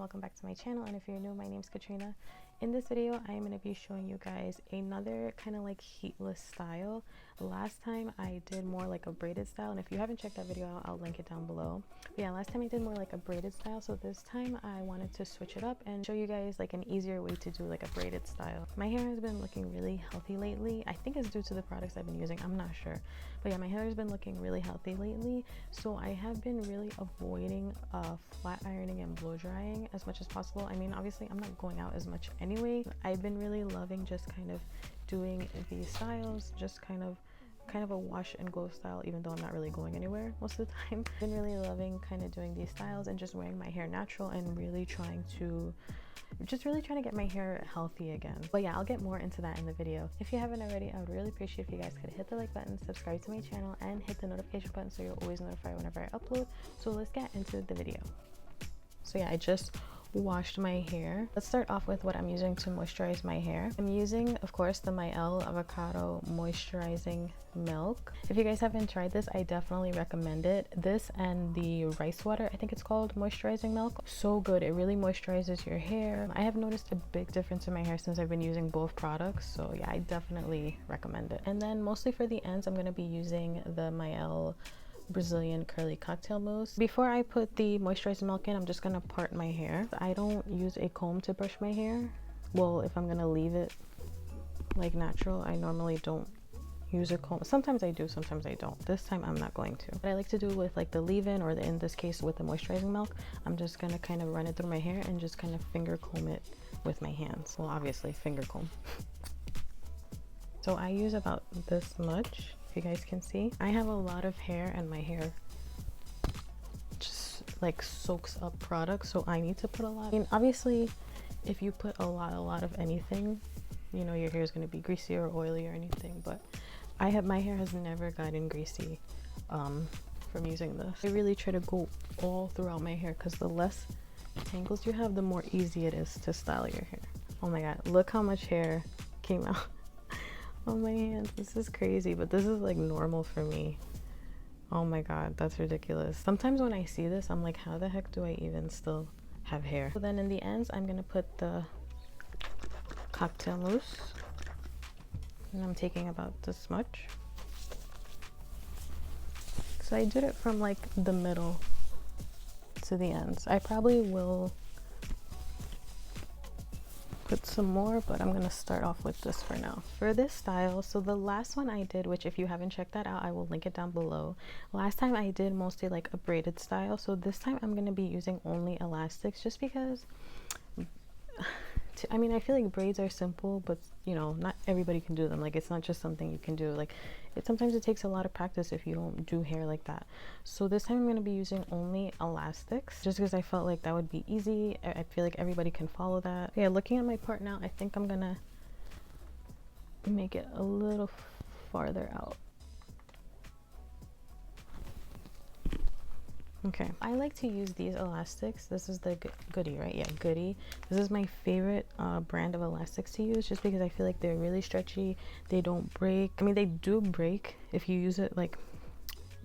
welcome back to my channel. And if you're new, my name's Katrina. In this video I'm going to be showing you guys another kind of like heatless style. Last time I did more like a braided style, and if you haven't checked that video out, I'll link it down below. But yeah, last time I did more like a braided style, so this time I wanted to switch it up and show you guys like an easier way to do like a braided style. My hair has been looking really healthy lately. I think it's due to the products I've been using, I'm not sure, but yeah, my hair has been looking really healthy lately, so I have been really avoiding flat ironing and blow drying as much as possible. I mean, obviously I'm not going out as much anyway. I've been really loving just kind of doing these styles, just kind of a wash and go style, even though I'm not really going anywhere most of the time. I've been really loving kind of doing these styles and just wearing my hair natural and really trying to get my hair healthy again. But yeah, I'll get more into that in the video. If you haven't already, I would really appreciate if you guys could hit the like button, subscribe to my channel, and hit the notification button so you're always notified whenever I upload. So let's get into the video. So yeah, I just washed my hair. Let's start off with what I'm using to moisturize my hair. I'm using, of course, the Myel avocado moisturizing milk. If you guys haven't tried this, I definitely recommend it. This and the rice water, I think it's called, moisturizing milk, so good. It really moisturizes your hair. I have noticed a big difference in my hair since I've been using both products, so yeah, I definitely recommend it. And then mostly for the ends, I'm going to be using the Myel Brazilian curly cocktail mousse. Before I put the moisturizing milk in, I'm just gonna part my hair. I don't use a comb to brush my hair. Well, if I'm gonna leave it like natural, I normally don't use a comb. Sometimes I do, sometimes I don't. This time I'm not going to. What I like to do with like the leave-in, or in this case with the moisturizing milk, I'm just gonna kind of run it through my hair and just kind of finger comb it with my hands. Well, obviously finger comb. So I use about this much. If you guys can see, I have a lot of hair and my hair just like soaks up products, so I need to put a lot. I mean, obviously if you put a lot of anything, you know, your hair is going to be greasy or oily or anything, but my hair has never gotten greasy from using this. I really try to go all throughout my hair because the less tangles you have, the more easy it is to style your hair. Oh my god, look how much hair came out on my hands. This is crazy, but this is like normal for me. Oh my god, that's ridiculous. Sometimes when I see this, I'm like, how the heck do I even still have hair? So then in the ends, I'm gonna put the cocktail mousse, and I'm taking about this much. So I did it from like the middle to the ends. I probably will put some more, but I'm gonna start off with this for now. For this style, so the last one I did, which if you haven't checked that out, I will link it down below. Last time I did mostly like a braided style, so this time I'm gonna be using only elastics, just because I mean, I feel like braids are simple, but you know, not everybody can do them. Like, it's not just something you can do. Like, sometimes it takes a lot of practice if you don't do hair like that. So this time I'm going to be using only elastics, just because I felt like that would be easy. I feel like everybody can follow that. Yeah, looking at my part now, I think I'm gonna make it a little farther out. Okay, I like to use these elastics. This is the Goody, right? Yeah, Goody. This is my favorite brand of elastics to use, just because I feel like they're really stretchy. They don't break. I mean, they do break if you use it like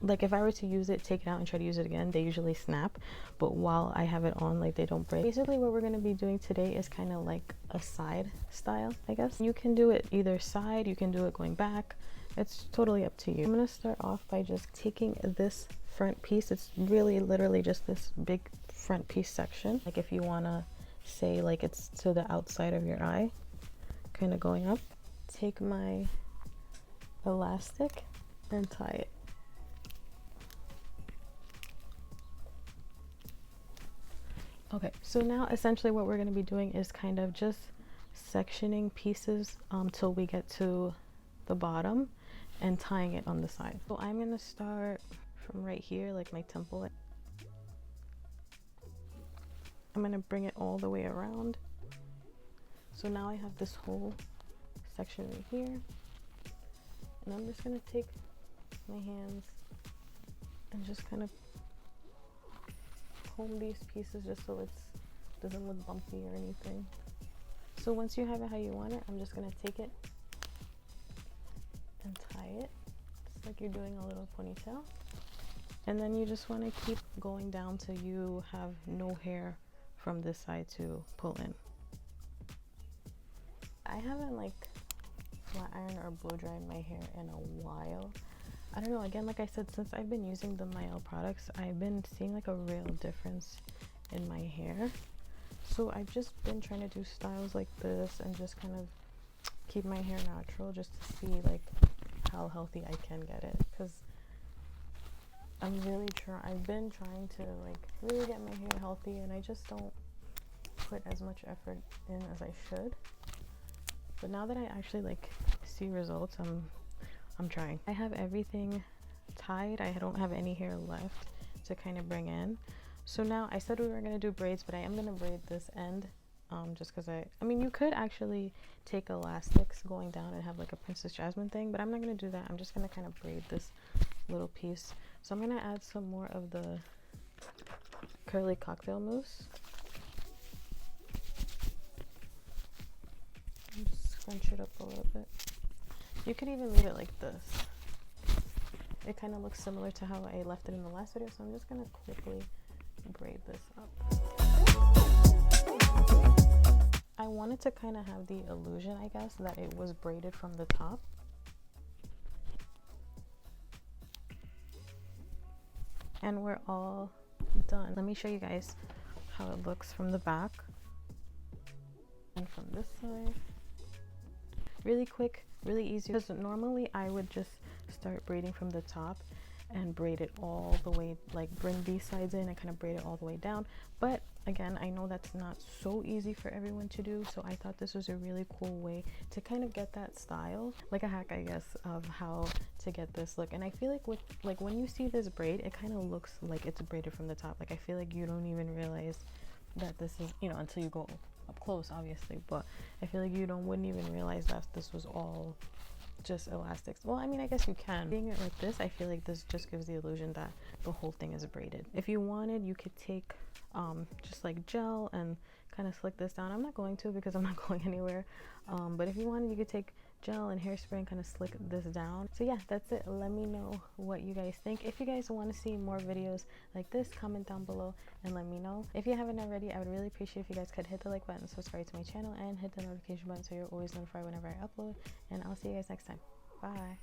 if I were to use it, take it out and try to use it again, they usually snap. But while I have it on, like, they don't break. Basically what we're going to be doing today is kind of like a side style, I guess. You can do it either side, you can do it going back. It's totally up to you. I'm going to start off by just taking this front piece. It's really literally just this big front piece section. Like, if you want to say like it's to the outside of your eye, kind of going up. Take my elastic and tie it. Okay, so now essentially what we're going to be doing is kind of just sectioning pieces till we get to the bottom and tying it on the side. So I'm going to start from right here, like my temple. I'm going to bring it all the way around. So now I have this whole section right here. And I'm just going to take my hands and just kind of comb these pieces just so it doesn't look bumpy or anything. So once you have it how you want it, I'm just gonna take it and tie it just like you're doing a little ponytail. And then you just want to keep going down till you have no hair from this side to pull in. I haven't like flat ironed or blow dried my hair in a while. I don't know, again, like I said, since I've been using the Mael products, I've been seeing like a real difference in my hair. So I've just been trying to do styles like this and just kind of keep my hair natural, just to see like how healthy I can get it, because I've been trying to like really get my hair healthy, and I just don't put as much effort in as I should. But now that I actually like see results, I'm trying. I have everything tied. I don't have any hair left to kind of bring in. So now I said we were gonna do braids, but I am gonna braid this end, just because I mean, you could actually take elastics going down and have like a Princess Jasmine thing, but I'm not gonna do that. I'm just gonna kind of braid this little piece. So I'm gonna add some more of the curly cocktail mousse. Just scrunch it up a little bit. You could even leave it like this. It kind of looks similar to how I left it in the last video, so I'm just gonna quickly braid this up. I wanted to kind of have the illusion, I guess, that it was braided from the top. And we're all done. Let me show you guys how it looks from the back and from this side. Really quick, really easy, because normally I would just start braiding from the top and braid it all the way, like bring these sides in and kind of braid it all the way down. But again, I know that's not so easy for everyone to do, so I thought this was a really cool way to kind of get that style, like a hack, I guess, of how to get this look. And I feel like with like when you see this braid, it kind of looks like it's braided from the top. Like I feel like you don't even realize that this is, you know, until you go up close, obviously, but I feel like you wouldn't even realize that this was all just elastics. Well, I mean, I guess you can. Being it like this, I feel like this just gives the illusion that the whole thing is braided. If you wanted, you could take just like gel and kind of slick this down. I'm not going to, because I'm not going anywhere, but if you wanted, you could take gel and hairspray and kind of slick this down. So yeah, that's it. Let me know what you guys think. If you guys want to see more videos like this, comment down below and let me know. If you haven't already, I would really appreciate if you guys could hit the like button, subscribe to my channel, and hit the notification button so you're always notified whenever I upload. And I'll see you guys next time. Bye.